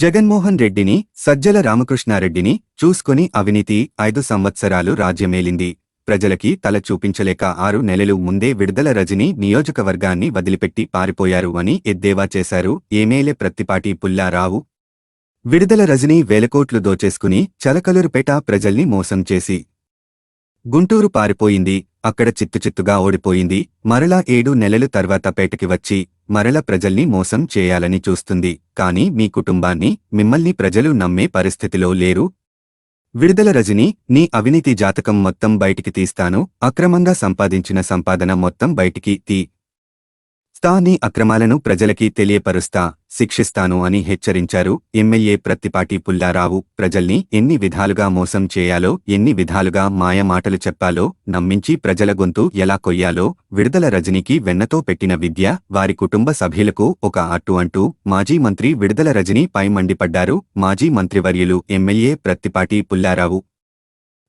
జగన్మోహన్ రెడ్డిని, సజ్జల రామకృష్ణారెడ్డిని చూసుకొని అవినీతి 5 సంవత్సరాలు రాజ్యమేలింది. ప్రజలకి తల చూపించలేక 6 నెలలు ముందే విడుదల రజని నియోజకవర్గాన్ని వదిలిపెట్టి పారిపోయారు అని ఎద్దేవా చేశారు ఎమ్మెల్యే ప్రత్తిపాటి పుల్లారావు. విడుదల రజని వేలకోట్లు దోచేసుకుని చలకలూరుపేట ప్రజల్ని మోసం చేసి గుంటూరు పారిపోయింది. అక్కడ చిత్తుచిత్తుగా ఓడిపోయింది. మరలా 7 నెలలు తర్వాత పేటకి వచ్చి మరల ప్రజల్ని మోసం చేయాలని చూస్తుంది. కానీ మీ కుటుంబాన్ని, మిమ్మల్ని ప్రజలు నమ్మే పరిస్థితిలో లేరు. విడుదల రజని, నీ అవినీతి జాతకం మొత్తం బయటికి తీస్తాను, అక్రమంగా సంపాదించిన సంపాదన మొత్తం బయటికి నీ అక్రమాలను ప్రజలకి తెలియపరుస్తా, శిక్షిస్తాను అని హెచ్చరించారు ఎమ్మెల్యే ప్రత్తిపాటి పుల్లారావు. ప్రజల్ని ఎన్ని విధాలుగా మోసం చేయాలో, ఎన్ని విధాలుగా మాయ మాటలు చెప్పాలో, నమ్మించి ప్రజల గొంతు ఎలా కొయ్యాలో విడుదల రజనికి వెన్నతో పెట్టిన విద్య వారి కుటుంబ సభ్యులకు ఒక అట్టు అంటూ మాజీ మంత్రి విడుదల రజని పై మండిపడ్డారు మాజీ మంత్రివర్యులు ఎమ్మెల్యే ప్రత్తిపాటి పుల్లారావు.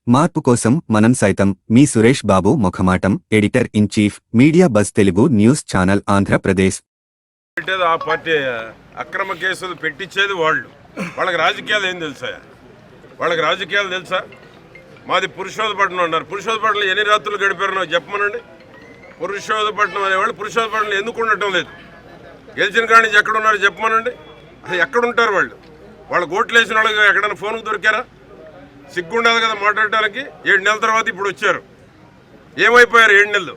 మార్పు కోసం మనం సైతం, మీ సురేష్ బాబు ముఖమాటం. Editor in chief, media buzz Telugu news channel, Andhra Pradesh. ఆ పార్టీ అక్రమ కేసులు పెట్టించేది వాళ్ళకి రాజకీయాలు ఏం తెలుసా? వాళ్ళకి రాజకీయాలు తెలుసా? మాది పురుషోత్తపట్నం అన్నారు. పురుషోత్తపట్నంలో ఎన్ని రాత్రులు గడిపారో చెప్పమనండి. పురుషోత్తపట్నం అనేవాళ్ళు పురుషోత్తపట్నంలో ఎందుకు ఉండటం లేదు? గెలిచిన కాడి నుంచి ఎక్కడున్నారో చెప్పమనండి. అసలు ఎక్కడుంటారు వాళ్ళు? వాళ్ళకి ఓట్లు వేసిన వాళ్ళకి ఎక్కడైనా ఫోన్కు దొరికారా? సిగ్గుండాలి కదా మాట్లాడటానికి. 7 నెలల తర్వాత ఇప్పుడు వచ్చారు. ఏమైపోయారు 7 నెలలు?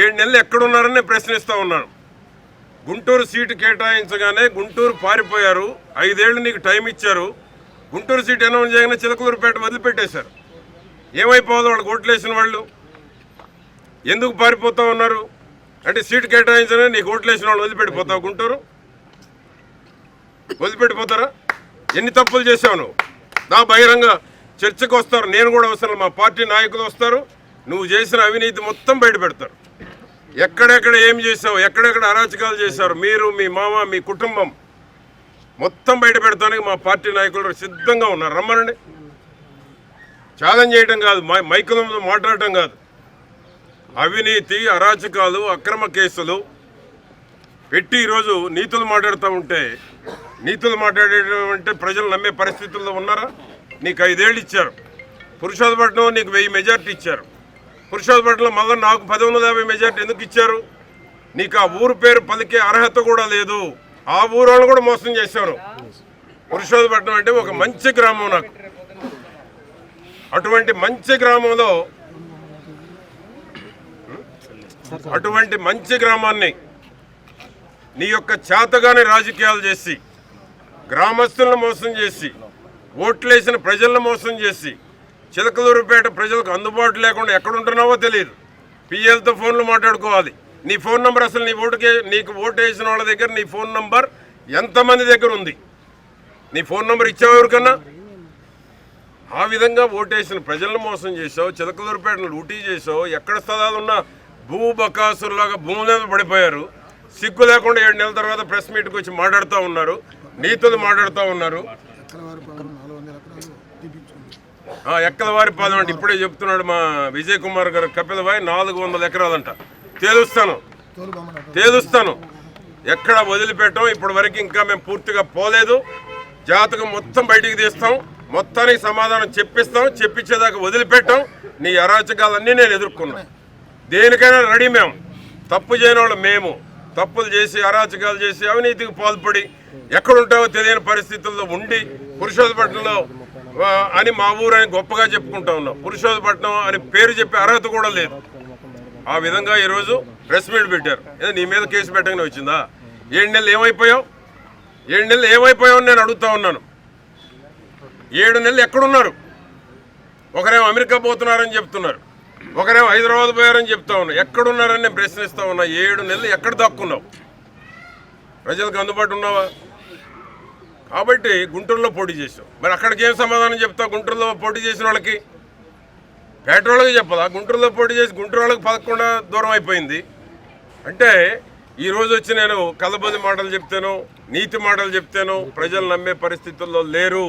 7 నెలలు ఎక్కడున్నారని నేను ప్రశ్నిస్తూ ఉన్నాను. గుంటూరు సీటు కేటాయించగానే గుంటూరు పారిపోయారు. 5 ఏళ్ళు నీకు టైం ఇచ్చారు. గుంటూరు సీటు అనౌన్స్ చేయగానే చిలకలూరుపేట వదిలిపెట్టేశారు. ఏమైపోదు వాళ్ళకి ఓట్లు వేసిన వాళ్ళు? ఎందుకు పారిపోతూ ఉన్నారు అంటే, సీటు కేటాయించగానే నీకు ఓట్లు వేసిన వాళ్ళు వదిలిపెట్టిపోతావు? గుంటూరు వదిలిపెట్టిపోతారా? ఎన్ని తప్పులు చేసావు నువ్వు? నా బహిరంగ చర్చకు వస్తారు. నేను కూడా వస్తాను, మా పార్టీ నాయకులు వస్తారు. నువ్వు చేసిన అవినీతి మొత్తం బయట పెడతారు. ఎక్కడెక్కడ ఏం చేసావు, ఎక్కడెక్కడ అరాచకాలు చేశారు, మీరు, మీ మామ, మీ కుటుంబం మొత్తం బయట పెడతానికి మా పార్టీ నాయకులు సిద్ధంగా ఉన్నారు. రమ్మనండి. ఛాలెంజ్ చేయడం కాదు, మైకులతో మాట్లాడటం కాదు. అవినీతి, అరాచకాలు, అక్రమ కేసులు పెట్టి ఈరోజు నీతులు మాట్లాడుతూ ఉంటే, నీతులు మాట్లాడేటంటే ప్రజలు నమ్మే పరిస్థితుల్లో ఉన్నారా? నీకు 5 ఏళ్ళు ఇచ్చారు. పురుషోత్తపట్నం నీకు 1000 మెజార్టీ ఇచ్చారు. పురుషోత్తపట్నంలో మళ్ళీ నాకు 1150 మెజార్టీ ఎందుకు ఇచ్చారు? నీకు ఆ ఊరు పేరు పలికే అర్హత కూడా లేదు. ఆ ఊరోళ్ళు కూడా మోసం చేశారు. పురుషోత్తపట్నం అంటే ఒక మంచి గ్రామం నాకు. అటువంటి మంచి గ్రామాన్ని నీ యొక్క చేతగానే రాజకీయాలు చేసి, గ్రామస్తులను మోసం చేసి, ఓట్లేసిన ప్రజలను మోసం చేసి, చిలకలూరుపేట ప్రజలకు అందుబాటు లేకుండా ఎక్కడుంటున్నావో తెలియదు. పిఎల్తో ఫోన్లు మాట్లాడుకోవాలి. నీ ఫోన్ నంబర్ అసలు నీకు ఓటు వేసిన వాళ్ళ దగ్గర నీ ఫోన్ నంబర్ ఎంతమంది దగ్గర ఉంది? నీ ఫోన్ నంబర్ ఇచ్చావు ఎవరికన్నా? ఆ విధంగా ఓటేసిన ప్రజలను మోసం చేసావు. చిలకలూరుపేటను లూటీ చేసావు. ఎక్కడ స్థలాలు ఉన్నా భూబకాసురులాగా భూమి మీద పడిపోయారు. సిగ్గు లేకుండా 7 నెలల తర్వాత ప్రెస్ మీట్కి వచ్చి మాట్లాడుతూ ఉన్నారు, నీతులు మాట్లాడుతూ ఉన్నారు. ఎక్కలవారిపాలెం అంటే ఇప్పుడే చెప్తున్నాడు మా విజయ్ కుమార్ గారు. కపిలవాయి 400 ఎకరాలంట. తేలుస్తాను. ఎక్కడ వదిలిపెట్టాం ఇప్పటి వరకు. ఇంకా మేము పూర్తిగా పోలేదు. జాతకం మొత్తం బయటికి తీస్తాం, మొత్తానికి సమాధానం చెప్పిస్తాం. చెప్పించేదాకా వదిలిపెట్టాం. నీ అరాచకాలన్నీ నేను ఎదుర్కొన్నా. దేనికైనా రెడీ. మేము తప్పు చేయని వాళ్ళు, మేము తప్పులు చేసి, అరాచకాలు చేసి, అవినీతికి పాల్పడి ఎక్కడుంటావో తెలియని పరిస్థితుల్లో ఉండి పురుషోత్తపట్నంలో అని మా ఊరు అని గొప్పగా చెప్పుకుంటా ఉన్నాం. పురుషోత్తపట్నం అని పేరు చెప్పే అర్హత కూడా లేదు. ఆ విధంగా ఈరోజు ప్రెస్ మీట్ పెట్టారు. నీ మీద కేసు పెట్టగానే వచ్చిందా? 7 నెలలు ఏమైపోయావు? 7 నెలలు ఏమైపోయావు నేను అడుగుతా ఉన్నాను. 7 నెలలు ఎక్కడున్నారు? ఒకరేమో అమెరికా పోతున్నారని చెప్తున్నారు, ఒకరేమో హైదరాబాద్ పోయారని చెప్తా ఉన్నా. ఎక్కడున్నారని నేను ప్రశ్నిస్తా ఉన్నా. 7 నెలలు ఎక్కడ దాక్కున్నావు? ప్రజలకు అందుబాటు ఉన్నావా? కాబట్టి గుంటూరులో పోటీ చేసావు. మరి అక్కడికి ఏం సమాధానం చెప్తావు? గుంటూరులో పోటీ చేసిన వాళ్ళకి, పేట్రోళ్ళకి చెప్పదా? గుంటూరులో పోటీ చేసి గుంటూరు వాళ్ళకి 11 దూరం అయిపోయింది అంటే, ఈరోజు వచ్చి నేను కలబోది మాటలు చెప్తాను, నీతి మాటలు చెప్తాను, ప్రజలు నమ్మే పరిస్థితుల్లో లేరు.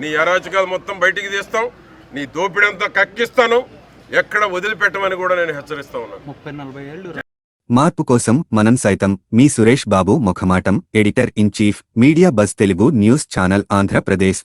నీ అరాచకాలు మొత్తం బయటికి తీస్తాం, నీ దోపిడంతా కక్కిస్తాను. ఎక్కడ వదిలిపెట్టమని కూడా నేను హెచ్చరిస్తా ఉన్నాను. 30-40 ఏళ్ళు మార్పు కోసం మనం సైతం. మీ సురేష్ బాబు ముఖమాటం, editor in chief, media buzz Telugu news channel, Andhra Pradesh.